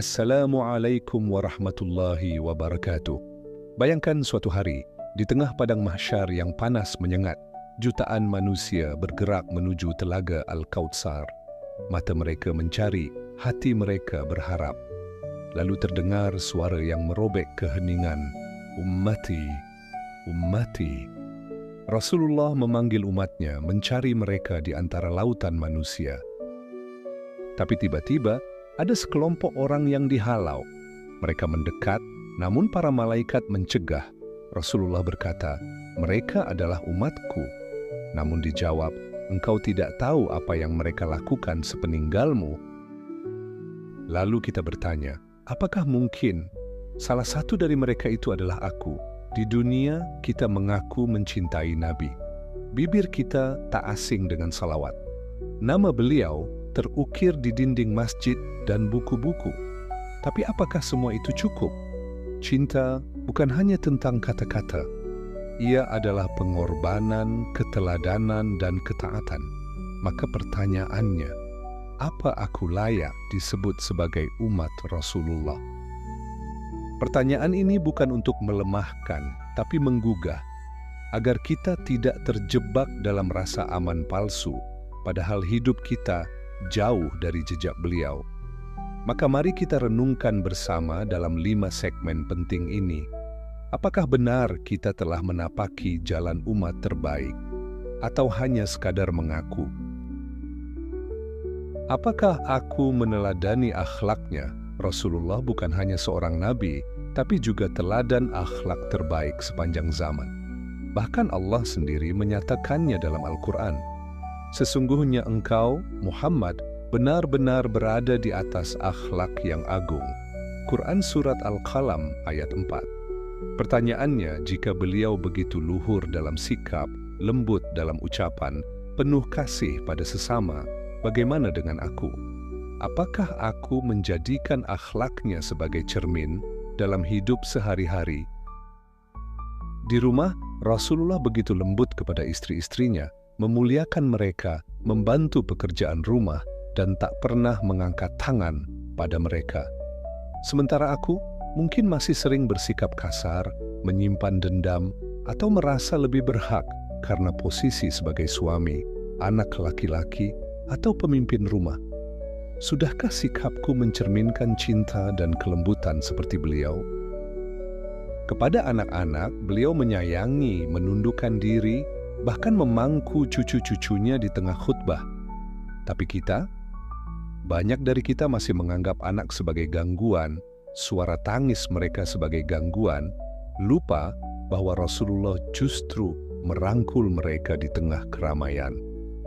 Assalamualaikum warahmatullahi wabarakatuh. Bayangkan suatu hari, di tengah padang mahsyar yang panas menyengat, jutaan manusia bergerak menuju telaga Al-Kautsar. Mata mereka mencari, hati mereka berharap. Lalu terdengar suara yang merobek keheningan, "Ummati, ummati." Rasulullah memanggil umatnya mencari mereka di antara lautan manusia. Tapi tiba-tiba, ada sekelompok orang yang dihalau. Mereka mendekat, namun para malaikat mencegah. Rasulullah berkata, "Mereka adalah umatku." Namun dijawab, "Engkau tidak tahu apa yang mereka lakukan sepeninggalmu." Lalu kita bertanya, apakah mungkin salah satu dari mereka itu adalah aku? Di dunia, kita mengaku mencintai Nabi. Bibir kita tak asing dengan salawat. Nama beliau terukir di dinding masjid dan buku-buku. Tapi apakah semua itu cukup? Cinta bukan hanya tentang kata-kata. Ia adalah pengorbanan, keteladanan, dan ketaatan. Maka pertanyaannya, apa aku layak disebut sebagai umat Rasulullah? Pertanyaan ini bukan untuk melemahkan, tapi menggugah, agar kita tidak terjebak dalam rasa aman palsu, padahal hidup kita jauh dari jejak beliau. Maka mari kita renungkan bersama dalam 5 segmen penting ini. Apakah benar kita telah menapaki jalan umat terbaik, atau hanya sekadar mengaku? Apakah aku meneladani akhlaknya? Rasulullah bukan hanya seorang nabi, tapi juga teladan akhlak terbaik sepanjang zaman. Bahkan Allah sendiri menyatakannya dalam Al-Quran. Sesungguhnya engkau, Muhammad, benar-benar berada di atas akhlak yang agung. Quran Surat Al-Qalam ayat 4. Pertanyaannya, jika beliau begitu luhur dalam sikap, lembut dalam ucapan, penuh kasih pada sesama, bagaimana dengan aku? Apakah aku menjadikan akhlaknya sebagai cermin dalam hidup sehari-hari? Di rumah, Rasulullah begitu lembut kepada istri-istrinya, memuliakan mereka, membantu pekerjaan rumah, dan tak pernah mengangkat tangan pada mereka. Sementara aku mungkin masih sering bersikap kasar, menyimpan dendam, atau merasa lebih berhak karena posisi sebagai suami, anak laki-laki, atau pemimpin rumah. Sudahkah sikapku mencerminkan cinta dan kelembutan seperti beliau? Kepada anak-anak, beliau menyayangi, menundukkan diri, bahkan memangku cucu-cucunya di tengah khutbah. Tapi kita, banyak dari kita masih menganggap anak sebagai gangguan, suara tangis mereka sebagai gangguan, lupa bahwa Rasulullah justru merangkul mereka di tengah keramaian.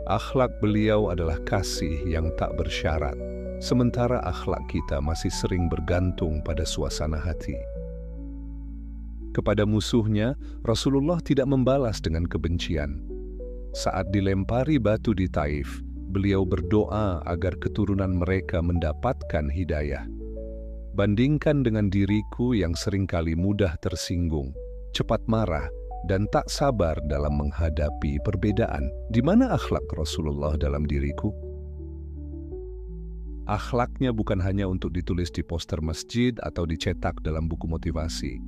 Akhlak beliau adalah kasih yang tak bersyarat, sementara akhlak kita masih sering bergantung pada suasana hati. Kepada musuhnya, Rasulullah tidak membalas dengan kebencian. Saat dilempari batu di Taif, beliau berdoa agar keturunan mereka mendapatkan hidayah. Bandingkan dengan diriku yang seringkali mudah tersinggung, cepat marah, dan tak sabar dalam menghadapi perbedaan. Di mana akhlak Rasulullah dalam diriku? Akhlaknya bukan hanya untuk ditulis di poster masjid atau dicetak dalam buku motivasi.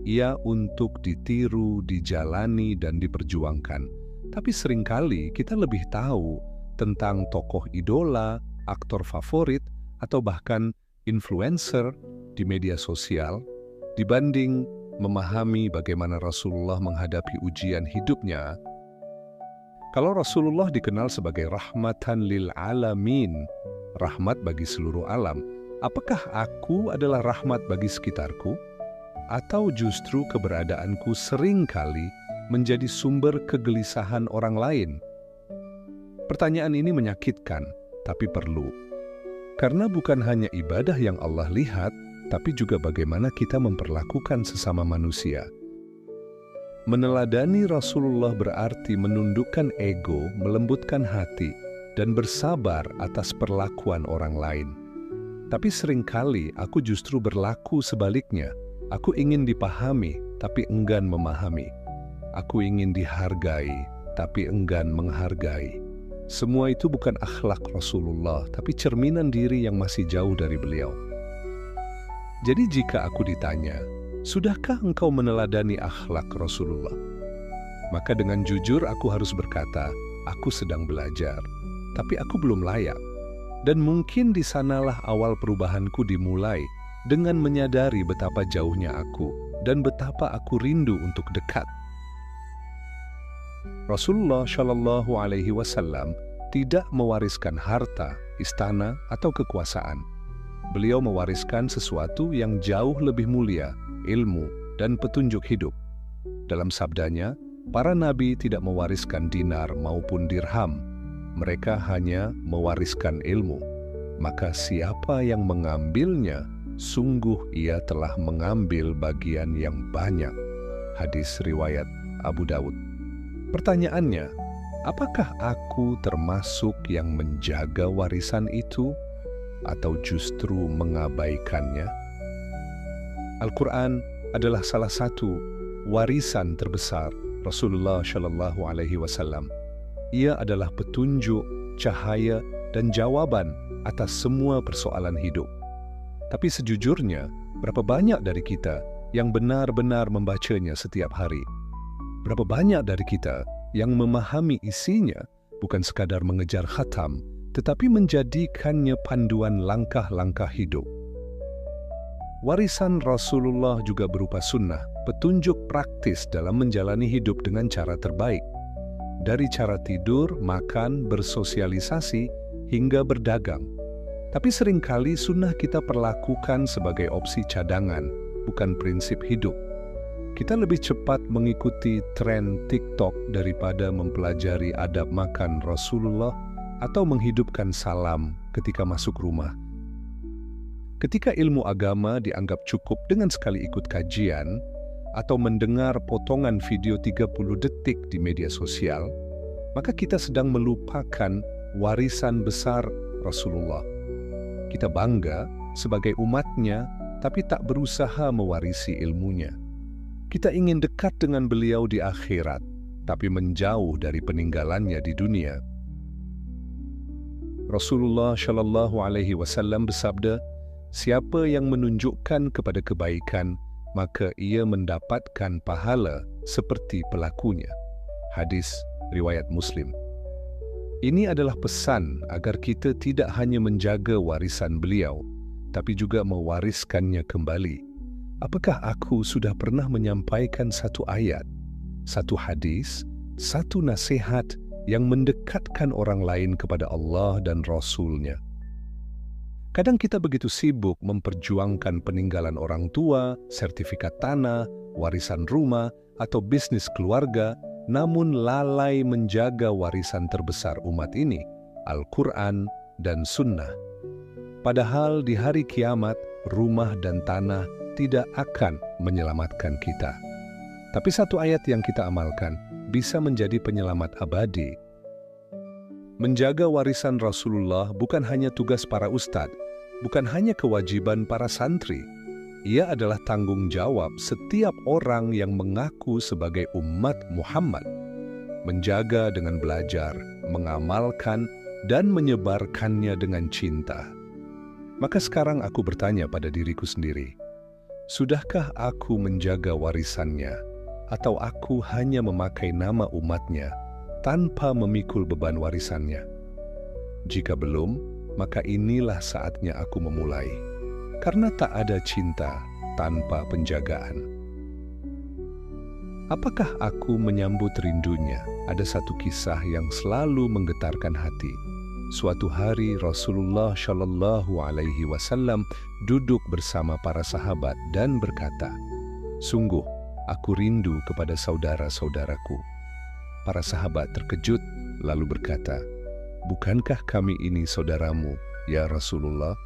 Ia untuk ditiru, dijalani, dan diperjuangkan. Tapi seringkali kita lebih tahu tentang tokoh idola, aktor favorit, atau bahkan influencer di media sosial dibanding memahami bagaimana Rasulullah menghadapi ujian hidupnya. Kalau Rasulullah dikenal sebagai rahmatan lil alamin, rahmat bagi seluruh alam, apakah aku adalah rahmat bagi sekitarku? Atau justru keberadaanku seringkali menjadi sumber kegelisahan orang lain? Pertanyaan ini menyakitkan, tapi perlu. Karena bukan hanya ibadah yang Allah lihat, tapi juga bagaimana kita memperlakukan sesama manusia. Meneladani Rasulullah berarti menundukkan ego, melembutkan hati, dan bersabar atas perlakuan orang lain. Tapi seringkali aku justru berlaku sebaliknya. Aku ingin dipahami, tapi enggan memahami. Aku ingin dihargai, tapi enggan menghargai. Semua itu bukan akhlak Rasulullah, tapi cerminan diri yang masih jauh dari beliau. Jadi jika aku ditanya, sudahkah engkau meneladani akhlak Rasulullah? Maka dengan jujur aku harus berkata, aku sedang belajar, tapi aku belum layak. Dan mungkin di sanalah awal perubahanku dimulai dengan menyadari betapa jauhnya aku dan betapa aku rindu untuk dekat. Rasulullah Shallallahu Alaihi Wasallam tidak mewariskan harta, istana, atau kekuasaan. Beliau mewariskan sesuatu yang jauh lebih mulia, ilmu, dan petunjuk hidup. Dalam sabdanya, para nabi tidak mewariskan dinar maupun dirham. Mereka hanya mewariskan ilmu. Maka siapa yang mengambilnya, sungguh ia telah mengambil bagian yang banyak. Hadis riwayat Abu Daud. Pertanyaannya, apakah aku termasuk yang menjaga warisan itu? Atau justru mengabaikannya? Al-Quran adalah salah satu warisan terbesar Rasulullah Shallallahu Alaihi Wasallam. Ia adalah petunjuk, cahaya, dan jawaban atas semua persoalan hidup. Tapi sejujurnya, berapa banyak dari kita yang benar-benar membacanya setiap hari? Berapa banyak dari kita yang memahami isinya bukan sekadar mengejar khatam, tetapi menjadikannya panduan langkah-langkah hidup? Warisan Rasulullah juga berupa sunnah, petunjuk praktis dalam menjalani hidup dengan cara terbaik. Dari cara tidur, makan, bersosialisasi, hingga berdagang. Tapi seringkali sunnah kita perlakukan sebagai opsi cadangan, bukan prinsip hidup. Kita lebih cepat mengikuti tren TikTok daripada mempelajari adab makan Rasulullah atau menghidupkan salam ketika masuk rumah. Ketika ilmu agama dianggap cukup dengan sekali ikut kajian atau mendengar potongan video 30 detik di media sosial, maka kita sedang melupakan warisan besar Rasulullah. Kita bangga sebagai umatnya, tapi tak berusaha mewarisi ilmunya. Kita ingin dekat dengan beliau di akhirat, tapi menjauh dari peninggalannya di dunia. Rasulullah Shallallahu Alaihi Wasallam bersabda, siapa yang menunjukkan kepada kebaikan, maka ia mendapatkan pahala seperti pelakunya. Hadis riwayat Muslim. Ini adalah pesan agar kita tidak hanya menjaga warisan beliau, tapi juga mewariskannya kembali. Apakah aku sudah pernah menyampaikan satu ayat, satu hadis, satu nasihat yang mendekatkan orang lain kepada Allah dan Rasul-Nya? Kadang kita begitu sibuk memperjuangkan peninggalan orang tua, sertifikat tanah, warisan rumah, atau bisnis keluarga, namun lalai menjaga warisan terbesar umat ini, Al-Quran dan Sunnah. Padahal di hari kiamat, rumah dan tanah tidak akan menyelamatkan kita. Tapi satu ayat yang kita amalkan bisa menjadi penyelamat abadi. Menjaga warisan Rasulullah bukan hanya tugas para ustadz, bukan hanya kewajiban para santri. Ia adalah tanggung jawab setiap orang yang mengaku sebagai umat Muhammad. Menjaga dengan belajar, mengamalkan, dan menyebarkannya dengan cinta. Maka sekarang aku bertanya pada diriku sendiri, sudahkah aku menjaga warisannya, atau aku hanya memakai nama umatnya tanpa memikul beban warisannya? Jika belum, maka inilah saatnya aku memulai, karena tak ada cinta tanpa penjagaan. Apakah aku menyambut rindunya? Ada satu kisah yang selalu menggetarkan hati. Suatu hari Rasulullah Shallallahu Alaihi Wasallam duduk bersama para sahabat dan berkata, sungguh aku rindu kepada saudara-saudaraku. Para sahabat terkejut lalu berkata, bukankah kami ini saudaramu, ya Rasulullah?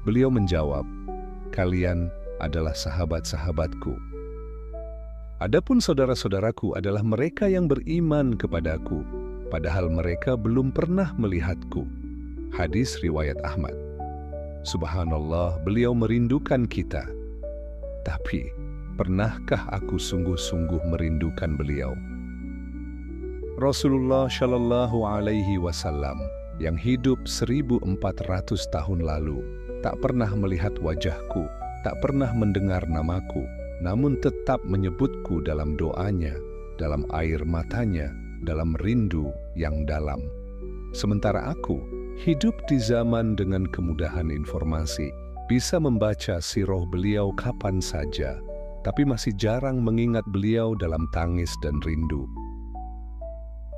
Beliau menjawab, kalian adalah sahabat-sahabatku. Adapun saudara-saudaraku adalah mereka yang beriman kepadaku, padahal mereka belum pernah melihatku. Hadis riwayat Ahmad. Subhanallah, beliau merindukan kita. Tapi, pernahkah aku sungguh-sungguh merindukan beliau? Rasulullah Shallallahu Alaihi Wasallam yang hidup 1400 tahun lalu tak pernah melihat wajahku, tak pernah mendengar namaku, namun tetap menyebutku dalam doanya, dalam air matanya, dalam rindu yang dalam. Sementara aku hidup di zaman dengan kemudahan informasi, bisa membaca sirah beliau kapan saja, tapi masih jarang mengingat beliau dalam tangis dan rindu.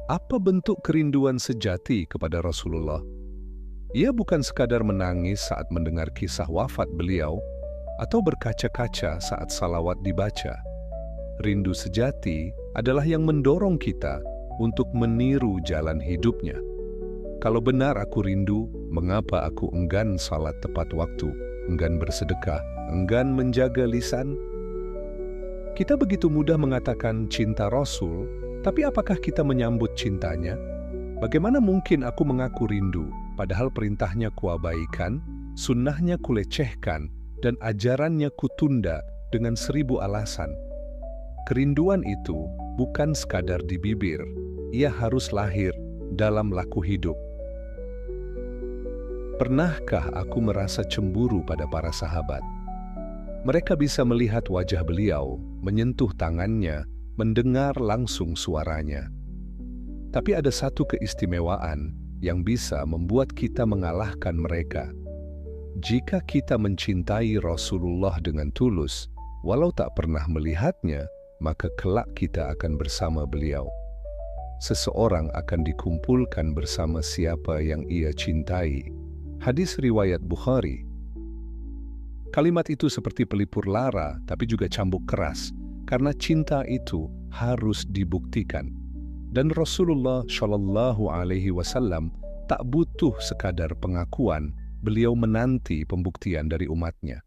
Apa bentuk kerinduan sejati kepada Rasulullah? Ia bukan sekadar menangis saat mendengar kisah wafat beliau atau berkaca-kaca saat salawat dibaca. Rindu sejati adalah yang mendorong kita untuk meniru jalan hidupnya. Kalau benar aku rindu, mengapa aku enggan salat tepat waktu, enggan bersedekah, enggan menjaga lisan? Kita begitu mudah mengatakan cinta Rasul, tapi apakah kita menyambut cintanya? Bagaimana mungkin aku mengaku rindu, padahal perintahnya kuabaikan, sunnahnya kulecehkan, dan ajarannya kutunda dengan 1000 alasan? Kerinduan itu bukan sekadar di bibir, ia harus lahir dalam laku hidup. Pernahkah aku merasa cemburu pada para sahabat? Mereka bisa melihat wajah beliau, menyentuh tangannya, mendengar langsung suaranya. Tapi ada satu keistimewaan yang bisa membuat kita mengalahkan mereka. Jika kita mencintai Rasulullah dengan tulus, walau tak pernah melihatnya, maka kelak kita akan bersama beliau. Seseorang akan dikumpulkan bersama siapa yang ia cintai. Hadis riwayat Bukhari. Kalimat itu seperti pelipur lara, tapi juga cambuk keras, karena cinta itu harus dibuktikan. Dan Rasulullah Shallallahu Alaihi Wasallam tak butuh sekadar pengakuan, beliau menanti pembuktian dari umatnya.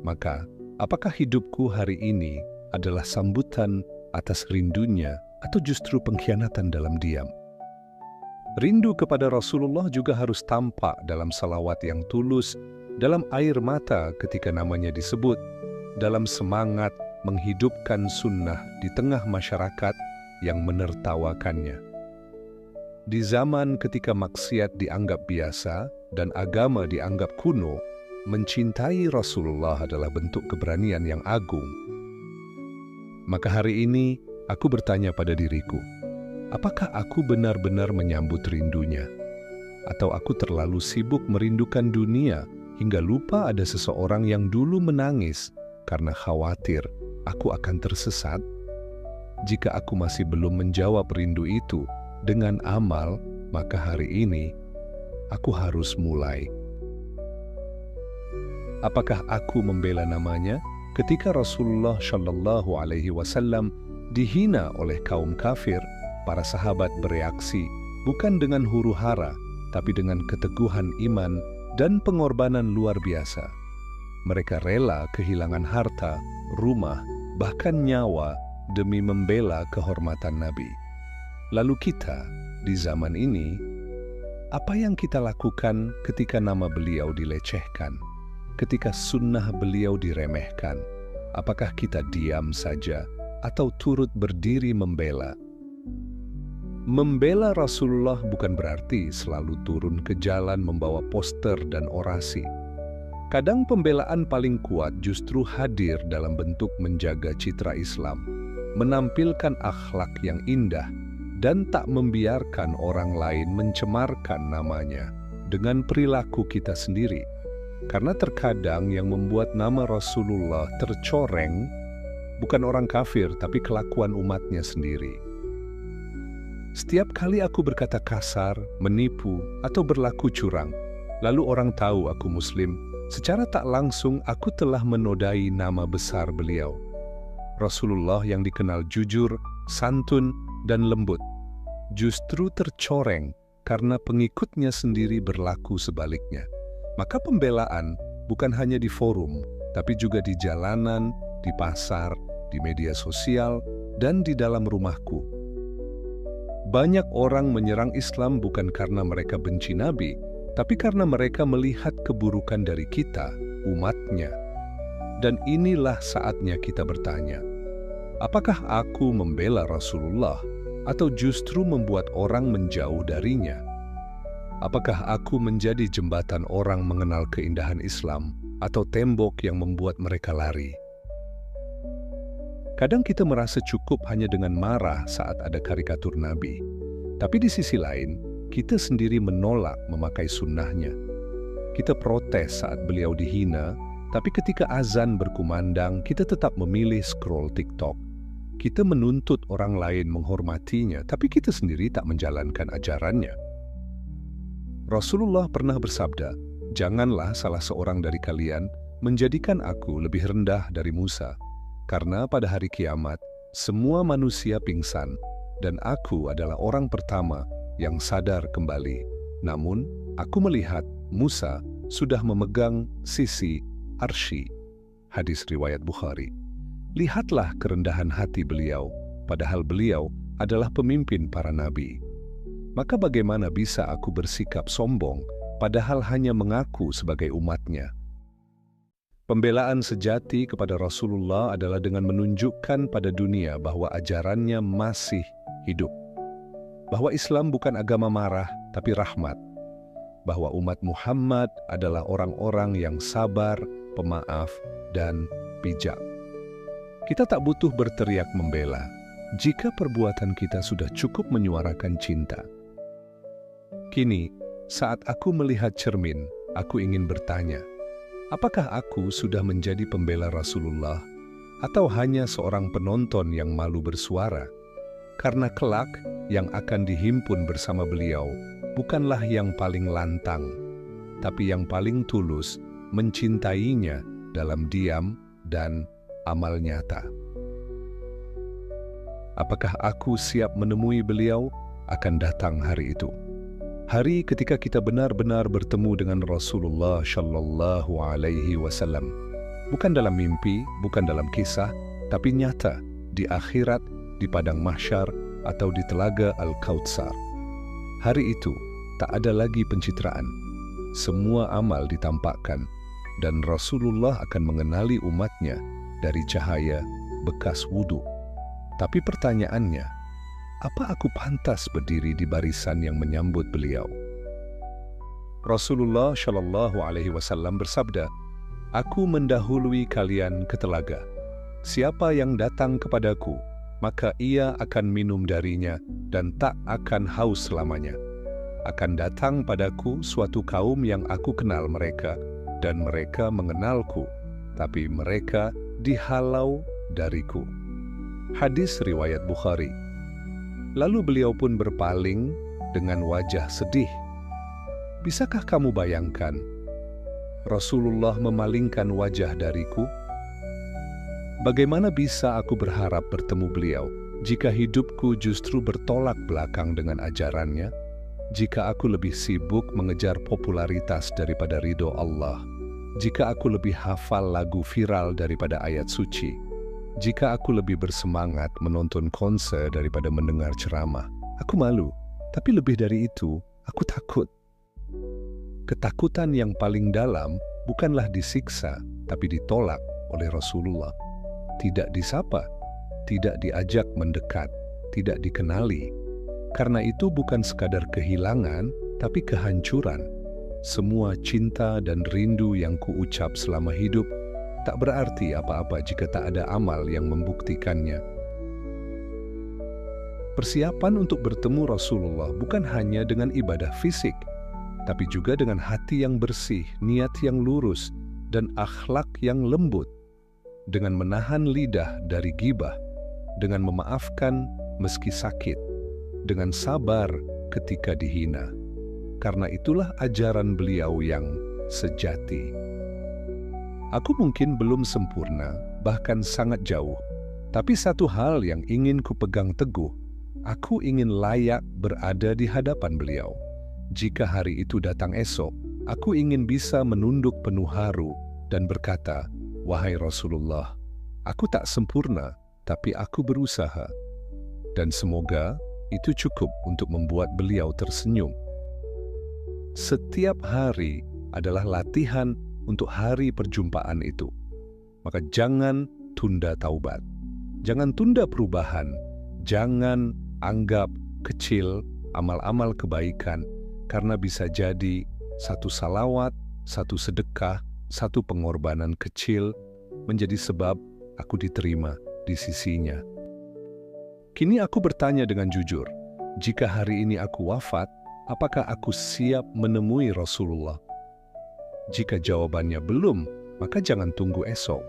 Maka, apakah hidupku hari ini adalah sambutan atas rindunya atau justru pengkhianatan dalam diam? Rindu kepada Rasulullah juga harus tampak dalam salawat yang tulus, dalam air mata ketika namanya disebut, dalam semangat menghidupkan sunnah di tengah masyarakat yang menertawakannya. Di zaman ketika maksiat dianggap biasa dan agama dianggap kuno, mencintai Rasulullah adalah bentuk keberanian yang agung. Maka hari ini aku bertanya pada diriku, apakah aku benar-benar menyambut rindunya? Atau aku terlalu sibuk merindukan dunia hingga lupa ada seseorang yang dulu menangis karena khawatir aku akan tersesat? Jika aku masih belum menjawab rindu itu dengan amal, maka hari ini aku harus mulai. Apakah aku membela namanya ketika Rasulullah Shallallahu Alaihi Wasallam dihina oleh kaum kafir? Para sahabat bereaksi bukan dengan huru-hara, tapi dengan keteguhan iman dan pengorbanan luar biasa. Mereka rela kehilangan harta, rumah, bahkan nyawa demi membela kehormatan Nabi. Lalu kita, di zaman ini, apa yang kita lakukan ketika nama beliau dilecehkan? Ketika sunnah beliau diremehkan? Apakah kita diam saja atau turut berdiri membela? Membela Rasulullah bukan berarti selalu turun ke jalan membawa poster dan orasi. Kadang pembelaan paling kuat justru hadir dalam bentuk menjaga citra Islam, menampilkan akhlak yang indah, dan tak membiarkan orang lain mencemarkan namanya dengan perilaku kita sendiri. Karena terkadang yang membuat nama Rasulullah tercoreng bukan orang kafir, tapi kelakuan umatnya sendiri. Setiap kali aku berkata kasar, menipu, atau berlaku curang, lalu orang tahu aku Muslim, secara tak langsung aku telah menodai nama besar beliau. Rasulullah yang dikenal jujur, santun, dan lembut, justru tercoreng karena pengikutnya sendiri berlaku sebaliknya. Maka pembelaan bukan hanya di forum, tapi juga di jalanan, di pasar, di media sosial, dan di dalam rumahku. Banyak orang menyerang Islam bukan karena mereka benci Nabi, tapi karena mereka melihat keburukan dari kita, umatnya. Dan inilah saatnya kita bertanya, apakah aku membela Rasulullah atau justru membuat orang menjauh darinya? Apakah aku menjadi jembatan orang mengenal keindahan Islam atau tembok yang membuat mereka lari. Kadang kita merasa cukup hanya dengan marah saat ada karikatur Nabi. Tapi di sisi lain, kita sendiri menolak memakai sunnahnya. Kita protes saat beliau dihina, tapi ketika azan berkumandang, kita tetap memilih scroll TikTok. Kita menuntut orang lain menghormatinya, tapi kita sendiri tak menjalankan ajarannya. Rasulullah pernah bersabda, "Janganlah salah seorang dari kalian menjadikan aku lebih rendah dari Musa, karena pada hari kiamat semua manusia pingsan dan aku adalah orang pertama yang sadar kembali. Namun, aku melihat Musa sudah memegang sisi arsy." Hadis riwayat Bukhari. Lihatlah kerendahan hati beliau, padahal beliau adalah pemimpin para nabi. Maka bagaimana bisa aku bersikap sombong, padahal hanya mengaku sebagai umatnya? Pembelaan sejati kepada Rasulullah adalah dengan menunjukkan pada dunia bahwa ajarannya masih hidup. Bahwa Islam bukan agama marah, tapi rahmat. Bahwa umat Muhammad adalah orang-orang yang sabar, pemaaf, dan bijak. Kita tak butuh berteriak membela, jika perbuatan kita sudah cukup menyuarakan cinta. Kini, saat aku melihat cermin, aku ingin bertanya, apakah aku sudah menjadi pembela Rasulullah, atau hanya seorang penonton yang malu bersuara? Karena kelak yang akan dihimpun bersama beliau bukanlah yang paling lantang, tapi yang paling tulus mencintainya dalam diam dan amal nyata. Apakah aku siap menemui beliau? Akan datang hari itu. Hari ketika kita benar-benar bertemu dengan Rasulullah Shallallahu Alaihi Wasallam. Bukan dalam mimpi, bukan dalam kisah, tapi nyata di akhirat, di padang mahsyar, atau di telaga Al-Kautsar. Hari itu tak ada lagi pencitraan. Semua amal ditampakkan, dan Rasulullah akan mengenali umatnya dari cahaya bekas wudhu. Tapi pertanyaannya, apa aku pantas berdiri di barisan yang menyambut beliau? Rasulullah Shallallahu Alaihi Wasallam bersabda, "Aku mendahului kalian ke telaga. Siapa yang datang kepadaku, maka ia akan minum darinya dan tak akan haus selamanya. Akan datang padaku suatu kaum yang aku kenal mereka, dan mereka mengenalku, tapi mereka dihalau dariku." Hadis riwayat Bukhari. Lalu beliau pun berpaling dengan wajah sedih. Bisakah kamu bayangkan Rasulullah memalingkan wajah dariku? Bagaimana bisa aku berharap bertemu beliau jika hidupku justru bertolak belakang dengan ajarannya? Jika aku lebih sibuk mengejar popularitas daripada ridho Allah? Jika aku lebih hafal lagu viral daripada ayat suci? Jika aku lebih bersemangat menonton konser daripada mendengar ceramah? Aku malu, tapi lebih dari itu, aku takut. Ketakutan yang paling dalam bukanlah disiksa, tapi ditolak oleh Rasulullah. Tidak disapa, tidak diajak mendekat, tidak dikenali. Karena itu bukan sekadar kehilangan, tapi kehancuran. Semua cinta dan rindu yang kuucap selama hidup tak berarti apa-apa jika tak ada amal yang membuktikannya. Persiapan untuk bertemu Rasulullah bukan hanya dengan ibadah fisik, tapi juga dengan hati yang bersih, niat yang lurus, dan akhlak yang lembut. Dengan menahan lidah dari ghibah, dengan memaafkan meski sakit, dengan sabar ketika dihina. Karena itulah ajaran beliau yang sejati. Aku mungkin belum sempurna, bahkan sangat jauh. Tapi satu hal yang ingin kupegang teguh, aku ingin layak berada di hadapan beliau. Jika hari itu datang esok, aku ingin bisa menunduk penuh haru dan berkata, "Wahai Rasulullah, aku tak sempurna, tapi aku berusaha." Dan semoga itu cukup untuk membuat beliau tersenyum. Setiap hari adalah latihan untuk hari perjumpaan itu. Maka jangan tunda taubat. Jangan tunda perubahan. Jangan anggap kecil amal-amal kebaikan, karena bisa jadi satu salawat, satu sedekah, satu pengorbanan kecil menjadi sebab aku diterima di sisinya. Kini aku bertanya dengan jujur, jika hari ini aku wafat, apakah aku siap menemui Rasulullah? Jika jawabannya belum, maka jangan tunggu esok.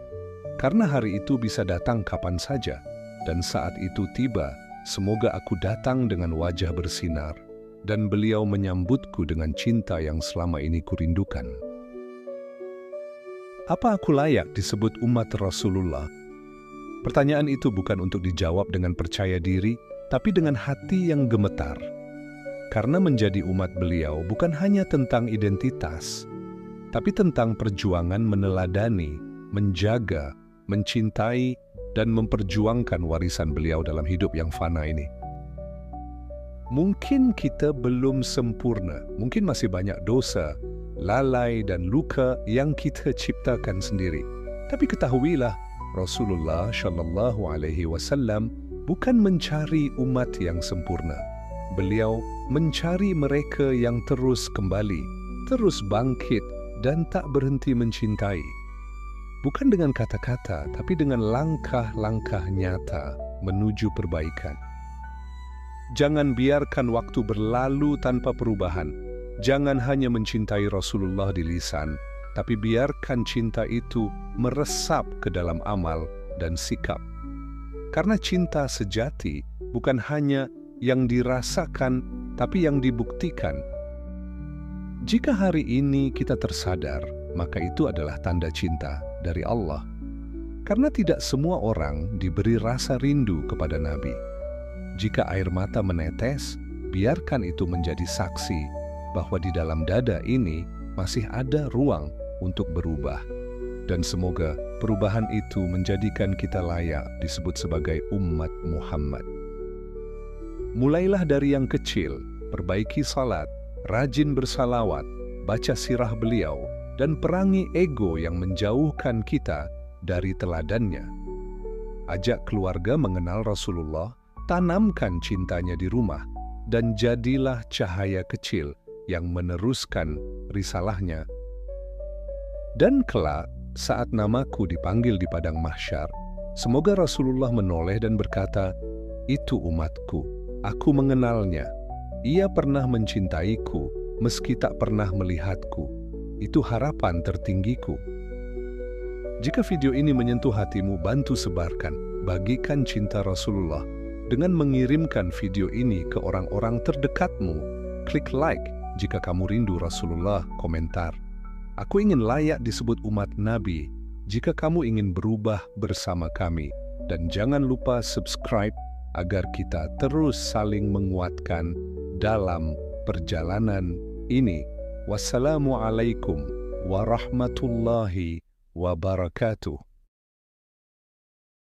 Karena hari itu bisa datang kapan saja, dan saat itu tiba, semoga aku datang dengan wajah bersinar, dan beliau menyambutku dengan cinta yang selama ini kurindukan. Apa aku layak disebut umat Rasulullah? Pertanyaan itu bukan untuk dijawab dengan percaya diri, tapi dengan hati yang gemetar. Karena menjadi umat beliau bukan hanya tentang identitas, tapi tentang perjuangan meneladani, menjaga, mencintai, dan memperjuangkan warisan beliau dalam hidup yang fana ini. Mungkin kita belum sempurna, mungkin masih banyak dosa, lalai dan luka yang kita ciptakan sendiri. Tapi ketahuilah, Rasulullah Shallallahu Alaihi Wasallam bukan mencari umat yang sempurna. Beliau mencari mereka yang terus kembali, terus bangkit, dan tak berhenti mencintai. Bukan dengan kata-kata, tapi dengan langkah-langkah nyata menuju perbaikan. Jangan biarkan waktu berlalu tanpa perubahan. Jangan hanya mencintai Rasulullah di lisan, tapi biarkan cinta itu meresap ke dalam amal dan sikap. Karena cinta sejati bukan hanya yang dirasakan, tapi yang dibuktikan. Jika hari ini kita tersadar, maka itu adalah tanda cinta dari Allah. Karena tidak semua orang diberi rasa rindu kepada Nabi. Jika air mata menetes, biarkan itu menjadi saksi bahwa di dalam dada ini masih ada ruang untuk berubah. Dan semoga perubahan itu menjadikan kita layak disebut sebagai umat Muhammad. Mulailah dari yang kecil, perbaiki salat, rajin bersalawat, baca sirah beliau, dan perangi ego yang menjauhkan kita dari teladannya. Ajak keluarga mengenal Rasulullah, tanamkan cintanya di rumah, dan jadilah cahaya kecil yang meneruskan risalahnya. Dan kelak, saat namaku dipanggil di padang mahsyar, semoga Rasulullah menoleh dan berkata, "Itu umatku, aku mengenalnya. Ia pernah mencintaiku, meski tak pernah melihatku. Itu harapan tertinggiku." Jika video ini menyentuh hatimu, bantu sebarkan, bagikan cinta Rasulullah dengan mengirimkan video ini ke orang-orang terdekatmu. Klik like jika kamu rindu Rasulullah, komentar, "Aku ingin layak disebut umat Nabi," jika kamu ingin berubah bersama kami. Dan jangan lupa subscribe agar kita terus saling menguatkan dalam perjalanan ini. Wassalamualaikum warahmatullahi wabarakatuh.